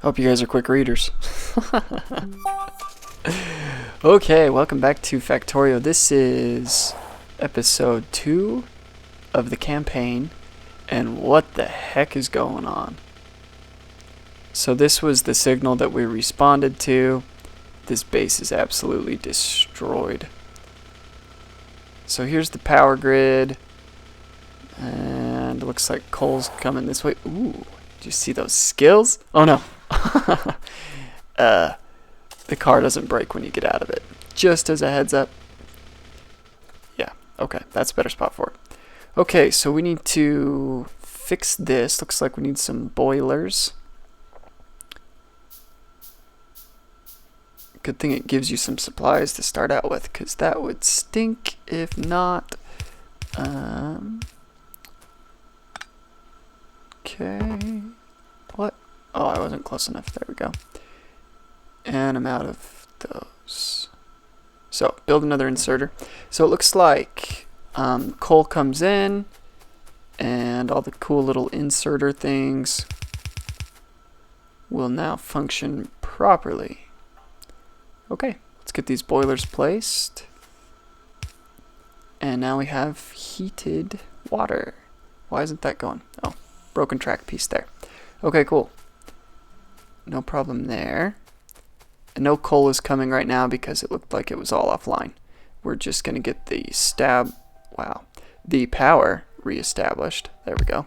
Hope you guys are quick readers. Okay, welcome back to Factorio. This is episode 2 of the campaign, and what the heck is going on? So this was the signal that we responded to. This base is absolutely destroyed. So here's the power grid, and it looks like coal's coming this way. Ooh, did you see those skills? Oh no. The car doesn't break when you get out of it. Just as a heads up. Yeah, okay, that's a better spot for it. Okay, so we need to fix this. Looks like we need some boilers. Good thing it gives you some supplies to start out with, because that would stink if not. Okay. What? Oh, I wasn't close enough. There we go. And I'm out of those. So, build another inserter. So it looks like coal comes in, and all the cool little inserter things will now function properly. Okay, let's get these boilers placed. And now we have heated water. Why isn't that going? Oh, broken track piece there. Okay, cool. No problem there. And no coal is coming right now because it looked like it was all offline. We're just going to get the the power reestablished. There we go.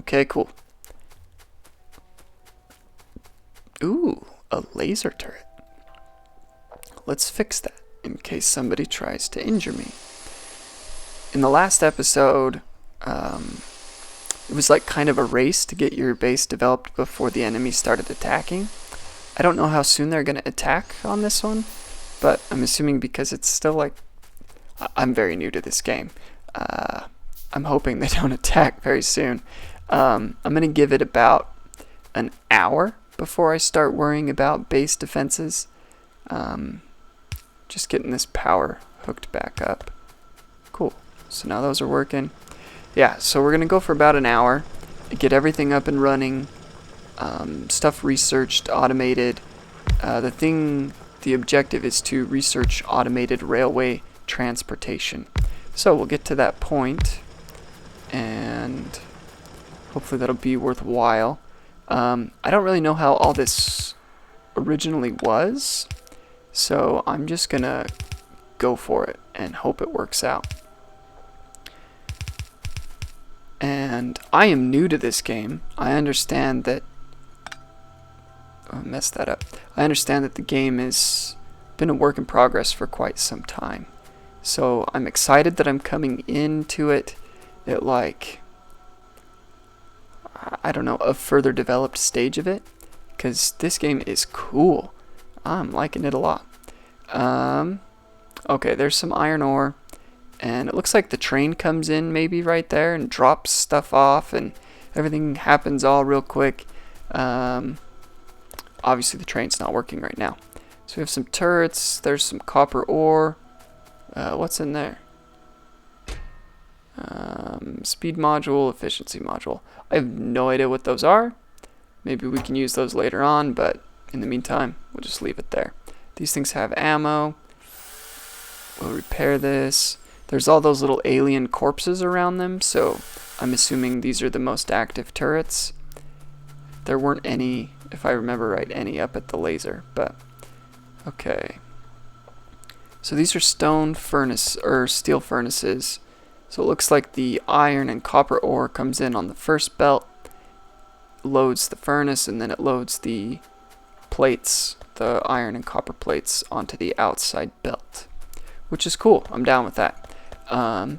Okay, cool. Ooh, a laser turret. Let's fix that in case somebody tries to injure me. In the last episode, it was like kind of a race to get your base developed before the enemy started attacking. I don't know how soon they're going to attack on this one, but I'm assuming because it's still like... I'm very new to this game. I'm hoping they don't attack very soon. I'm going to give it about an hour before I start worrying about base defenses. Just getting this power hooked back up. Cool. So now those are working. Yeah, so we're going to go for about an hour, get everything up and running, stuff researched, automated. The objective is to research automated railway transportation. So we'll get to that point, and hopefully that'll be worthwhile. I don't really know how all this originally was, so I'm just going to go for it and hope it works out. And I am new to this game. I understand that... Oh, I messed that up. I understand that the game has been a work in progress for quite some time. So I'm excited that I'm coming into it at like... I don't know, a further developed stage of it. Because this game is cool. I'm liking it a lot. Okay, there's some iron ore. And it looks like the train comes in maybe right there and drops stuff off, and everything happens all real quick. Obviously the train's not working right now. So we have some turrets, there's some copper ore. What's in there? Speed module, efficiency module. I have no idea what those are. Maybe we can use those later on, but in the meantime, we'll just leave it there. These things have ammo. We'll repair this. There's all those little alien corpses around them, so I'm assuming these are the most active turrets. There weren't any, if I remember right, any up at the laser, but okay. So these are stone furnace or steel furnaces. So it looks like the iron and copper ore comes in on the first belt, loads the furnace, and then it loads the plates, the iron and copper plates, onto the outside belt, which is cool. I'm down with that. I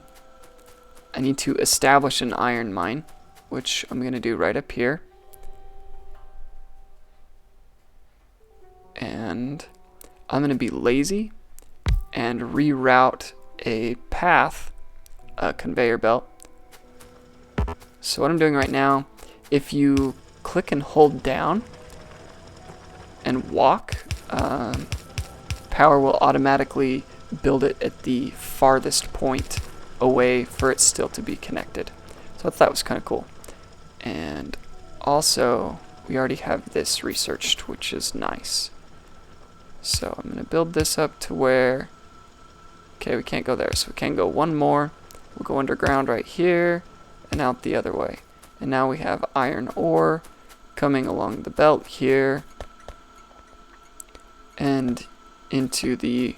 need to establish an iron mine, which I'm going to do right up here. And I'm going to be lazy and reroute a path, a conveyor belt. So what I'm doing right now, if you click and hold down and walk, power will automatically build it at the farthest point away for it still to be connected. So I thought that was kind of cool. And also, we already have this researched, which is nice. So I'm going to build this up to where... Okay, we can't go there, so we can go one more. We'll go underground right here and out the other way. And now we have iron ore coming along the belt here and into the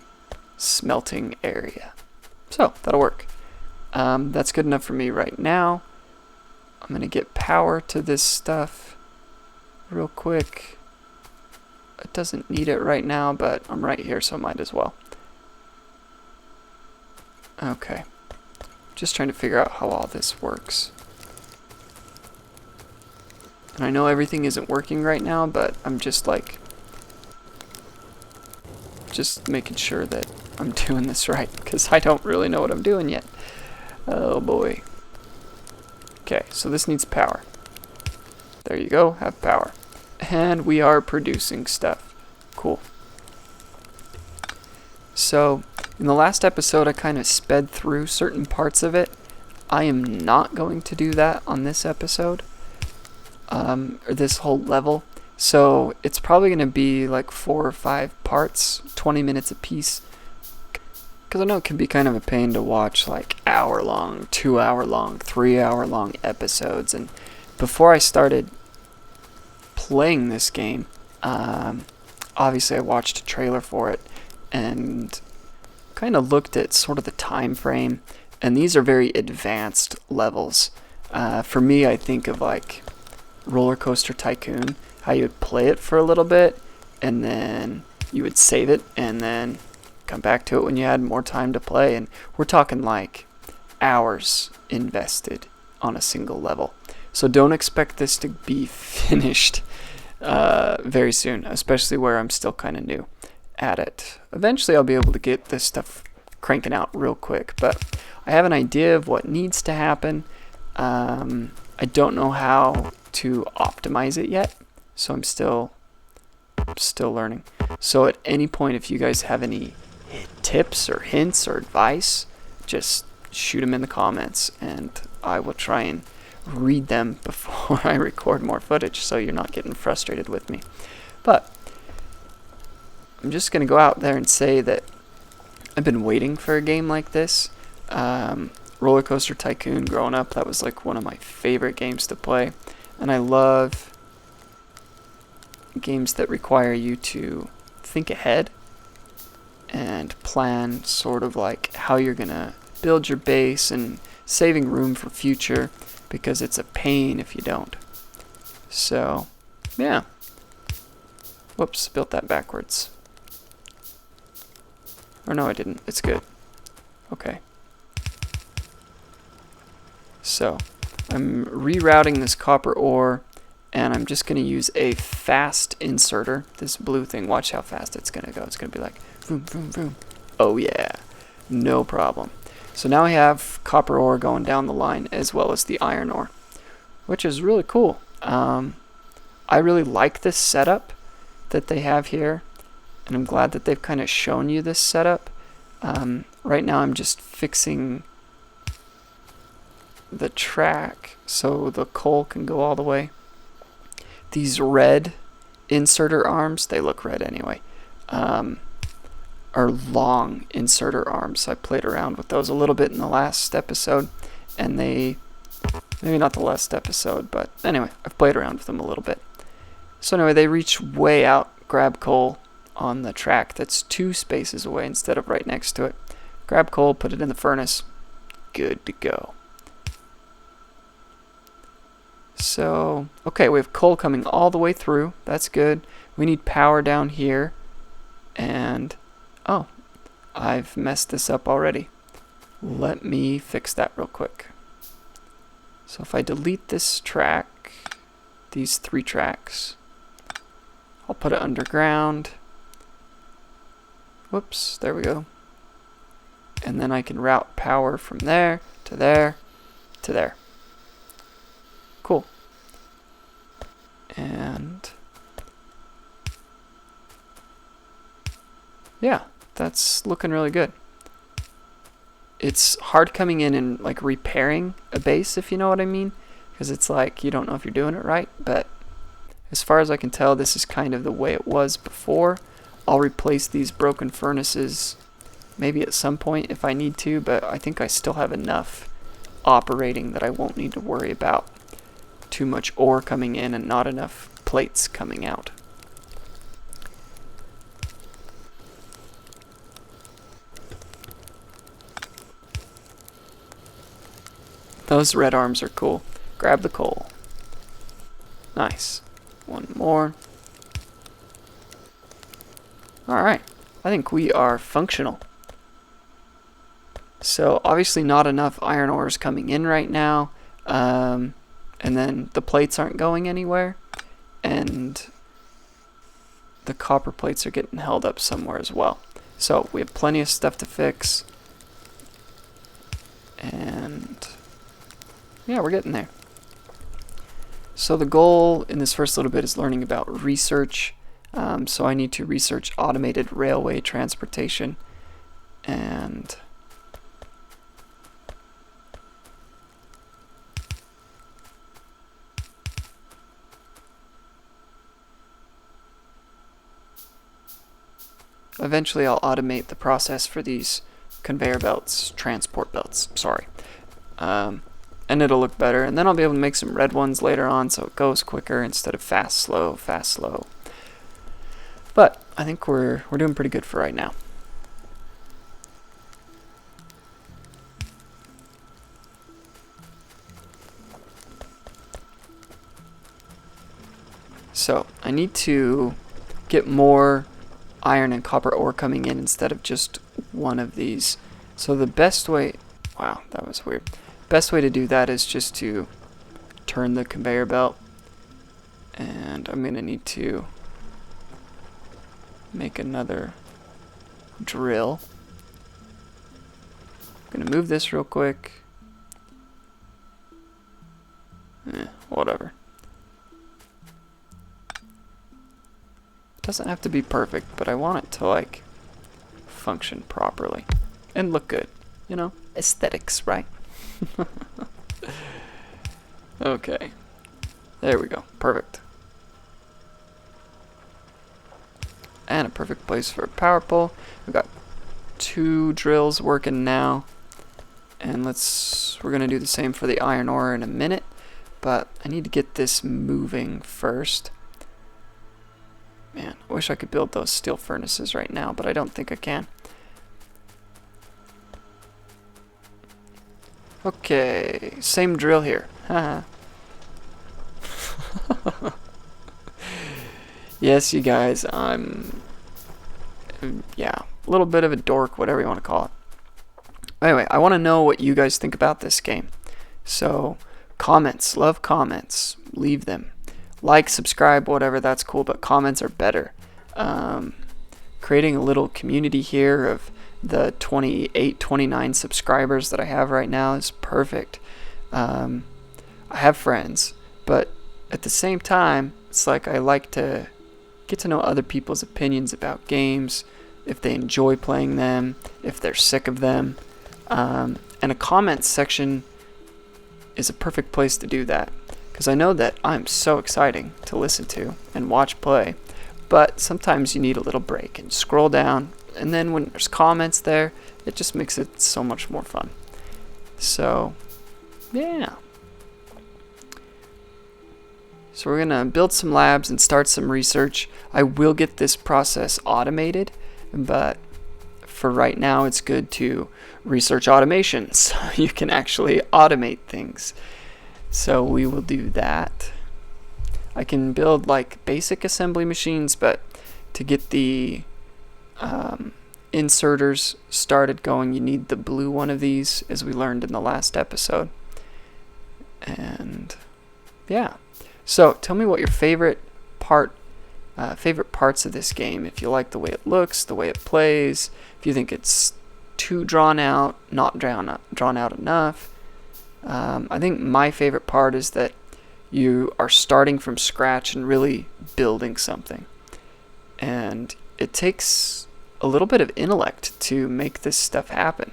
smelting area. So that'll work. That's good enough for me right now. I'm going to get power to this stuff real quick. It doesn't need it right now, but I'm right here, so I might as well. Okay. Just trying to figure out how all this works. And I know everything isn't working right now, but I'm just making sure that I'm doing this right, because I don't really know what I'm doing yet. Oh boy. Okay, so this needs power. There you go, have power. And we are producing stuff. Cool. So, in the last episode, I kind of sped through certain parts of it. I am not going to do that on this episode, or this whole level. So, it's probably going to be like 4 or 5 parts, 20 minutes a piece. Because I know it can be kind of a pain to watch like hour-long, 2-hour-long, 3-hour-long episodes. And before I started playing this game, obviously I watched a trailer for it and kind of looked at sort of the time frame, and these are very advanced levels. For me, I think of like Roller Coaster Tycoon, how you would play it for a little bit and then you would save it and then come back to it when you had more time to play. And we're talking like hours invested on a single level. So don't expect this to be finished very soon, especially where I'm still kind of new at it. Eventually I'll be able to get this stuff cranking out real quick, but I have an idea of what needs to happen. I don't know how to optimize it yet, so I'm still learning. So at any point, if you guys have any tips or hints or advice, just shoot them in the comments and I will try and read them before I record more footage, so you're not getting frustrated with me. But I'm just going to go out there and say that I've been waiting for a game like this. Roller Coaster Tycoon, growing up, that was like one of my favorite games to play. And I love games that require you to think ahead and plan sort of like how you're going to build your base and saving room for future, because it's a pain if you don't. So, yeah. Whoops, built that backwards. Or no, I didn't. It's good. Okay. So, I'm rerouting this copper ore, and I'm just going to use a fast inserter. This blue thing, watch how fast it's going to go. It's going to be like, vroom, vroom, vroom. Oh yeah, no problem. So now we have copper ore going down the line, as well as the iron ore, which is really cool. I really like this setup that they have here, and I'm glad that they've kind of shown you this setup. Right now I'm just fixing the track so the coal can go all the way. These red inserter arms, they look red anyway, are long inserter arms. I played around with those a little bit in the last episode, and maybe not the last episode, but anyway, I've played around with them a little bit. So anyway, they reach way out, grab coal on the track that's 2 spaces away instead of right next to it. Grab coal, put it in the furnace, good to go. So, okay, we have coal coming all the way through. That's good. We need power down here. And, oh, I've messed this up already. Let me fix that real quick. So if I delete this track, these 3 tracks, I'll put it underground. Whoops, there we go. And then I can route power from there to there to there. Cool. And yeah, that's looking really good. It's hard coming in and like repairing a base, if you know what I mean, because it's like you don't know if you're doing it right, but as far as I can tell, this is kind of the way it was before. I'll replace these broken furnaces maybe at some point if I need to, but I think I still have enough operating that I won't need to worry about too much ore coming in and not enough plates coming out. Those red arms are cool. Grab the coal. Nice. One more. Alright. I think we are functional. So obviously not enough iron ore is coming in right now. And then the plates aren't going anywhere. And the copper plates are getting held up somewhere as well. So we have plenty of stuff to fix. And yeah, we're getting there. So the goal in this first little bit is learning about research. So I need to research automated railway transportation. And eventually I'll automate the process for these conveyor belts, transport belts, sorry. And it'll look better, and then I'll be able to make some red ones later on so it goes quicker instead of fast, slow, fast, slow. But I think we're doing pretty good for right now. So I need to get more iron and copper ore coming in instead of just one of these. So the best way, wow, that was weird. Best way to do that is just to turn the conveyor belt, and I'm gonna need to make another drill. I'm gonna move this real quick. Whatever. It doesn't have to be perfect, but I want it to like function properly and look good, you know, aesthetics, right? Okay, there we go, perfect. And a perfect place for a power pole. We've got 2 drills working now, and we're gonna do the same for the iron ore in a minute, but I need to get this moving first. Man, I wish I could build those steel furnaces right now, but I don't think I can. Okay, same drill here. Haha. Yes, you guys, yeah, a little bit of a dork, whatever you want to call it. Anyway, I want to know what you guys think about this game. So, comments, love comments, leave them. Like, subscribe, whatever, that's cool, but comments are better. Creating a little community here of the 28, 29 subscribers that I have right now is perfect. I have friends, but at the same time, it's like I like to get to know other people's opinions about games, if they enjoy playing them, if they're sick of them. And a comments section is a perfect place to do that, because I know that I'm so exciting to listen to and watch play, but sometimes you need a little break and scroll down, and then when there's comments there, it just makes it so much more fun. So, yeah. So we're gonna build some labs and start some research. I will get this process automated, but for right now it's good to research automation so you can actually automate things. So we will do that. I can build like basic assembly machines, but to get the inserters started going, you need the blue one of these, as we learned in the last episode. And yeah. So tell me what your favorite parts of this game. If you like the way it looks, the way it plays, if you think it's too drawn out, not drawn out enough. I think my favorite part is that you are starting from scratch and really building something. And it takes a little bit of intellect to make this stuff happen.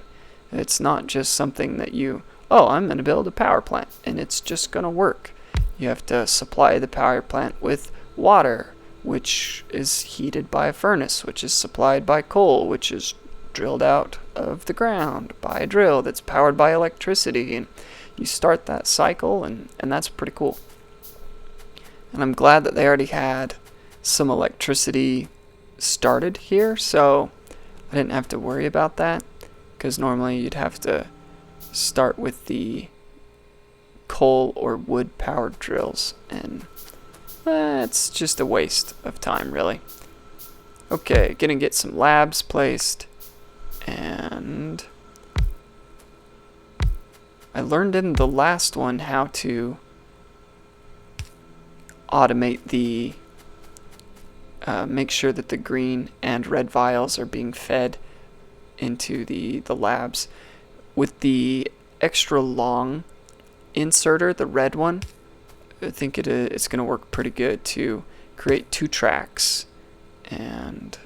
It's not just something that you oh, I'm going to build a power plant, and it's just going to work. You have to supply the power plant with water, which is heated by a furnace, which is supplied by coal, which is drilled out of the ground by a drill that's powered by electricity. And you start that cycle, and that's pretty cool. And I'm glad that they already had some electricity started here, so I didn't have to worry about that, because normally you'd have to start with the coal or wood powered drills, and it's just a waste of time, really. Okay, gonna get some labs placed, and I learned in the last one how to automate the make sure that the green and red vials are being fed into the labs. With the extra long inserter, the red one, I think it's going to work pretty good to create 2 tracks. And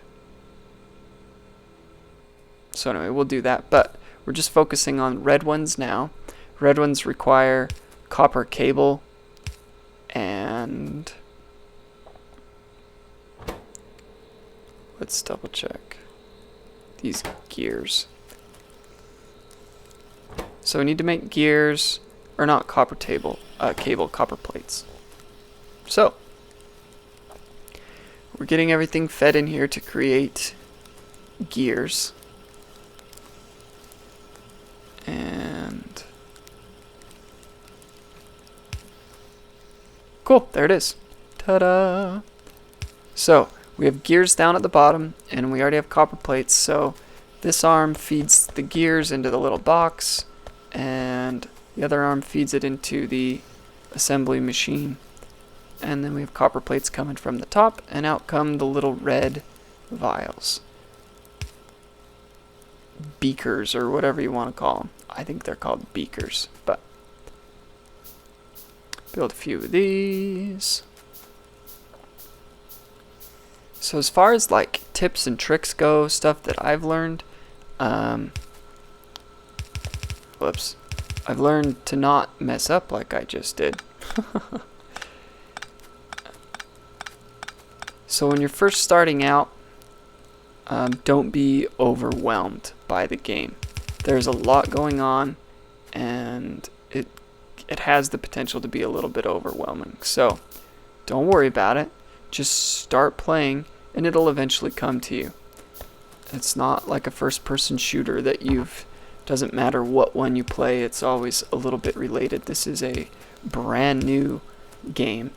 so anyway, we'll do that, but we're just focusing on red ones now. Red ones require copper cable, and let's double check these gears. So we need to make gears, or not copper cable, copper plates. So we're getting everything fed in here to create gears. And cool, there it is. Ta-da! So we have gears down at the bottom, and we already have copper plates, so this arm feeds the gears into the little box, and the other arm feeds it into the assembly machine. And then we have copper plates coming from the top, and out come the little red vials. Beakers, or whatever you want to call them. I think they're called beakers, but build a few of these. So as far as like tips and tricks go, stuff that I've learned, whoops, I've learned to not mess up like I just did. So when you're first starting out, don't be overwhelmed by the game. There's a lot going on, and it has the potential to be a little bit overwhelming. So don't worry about it. Just start playing, and it'll eventually come to you. It's not like a first-person shooter that doesn't matter what one you play, it's always a little bit related. This is a brand new game.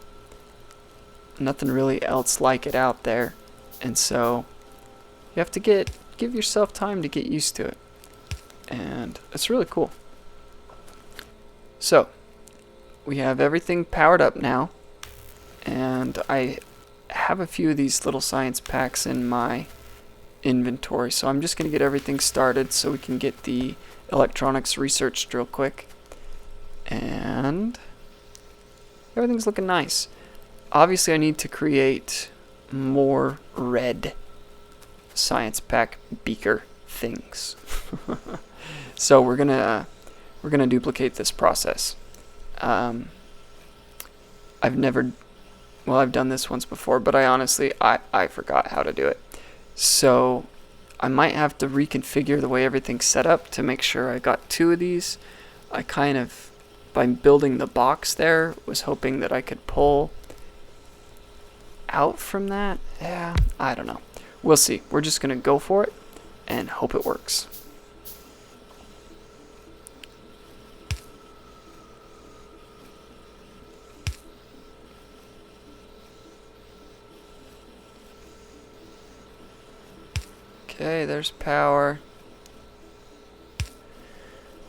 Nothing really else like it out there, and so you have to give yourself time to get used to it, and it's really cool. So we have everything powered up now, and I have a few of these little science packs in my inventory, so I'm just going to get everything started so we can get the electronics researched real quick. And everything's looking nice. Obviously I need to create more red science pack beaker things. So we're gonna duplicate this process. I've done this once before, but I forgot how to do it. So I might have to reconfigure the way everything's set up to make sure I got 2 of these. I kind of, by building the box there, was hoping that I could pull out from that. Yeah, I don't know. We'll see. We're just gonna go for it and hope it works. Okay, there's power.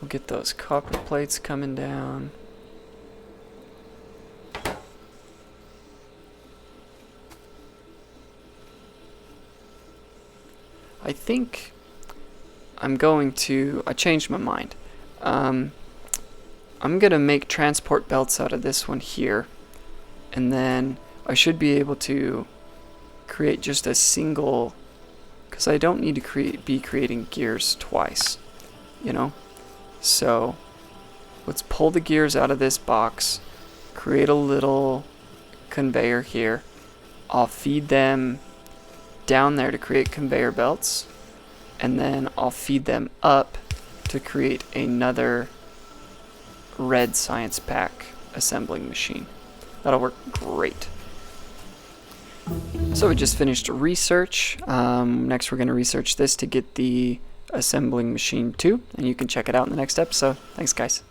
We'll get those copper plates coming down. I think I changed my mind. I'm gonna make transport belts out of this one here, and then I should be able to create just a single, because I don't need to be creating gears twice, you know? So let's pull the gears out of this box, create a little conveyor here. I'll feed them down there to create conveyor belts, and then I'll feed them up to create another red science pack assembling machine. That'll work great. So we just finished research. Next we're going to research this to get the assembling machine 2, and you can check it out in the next episode. Thanks guys.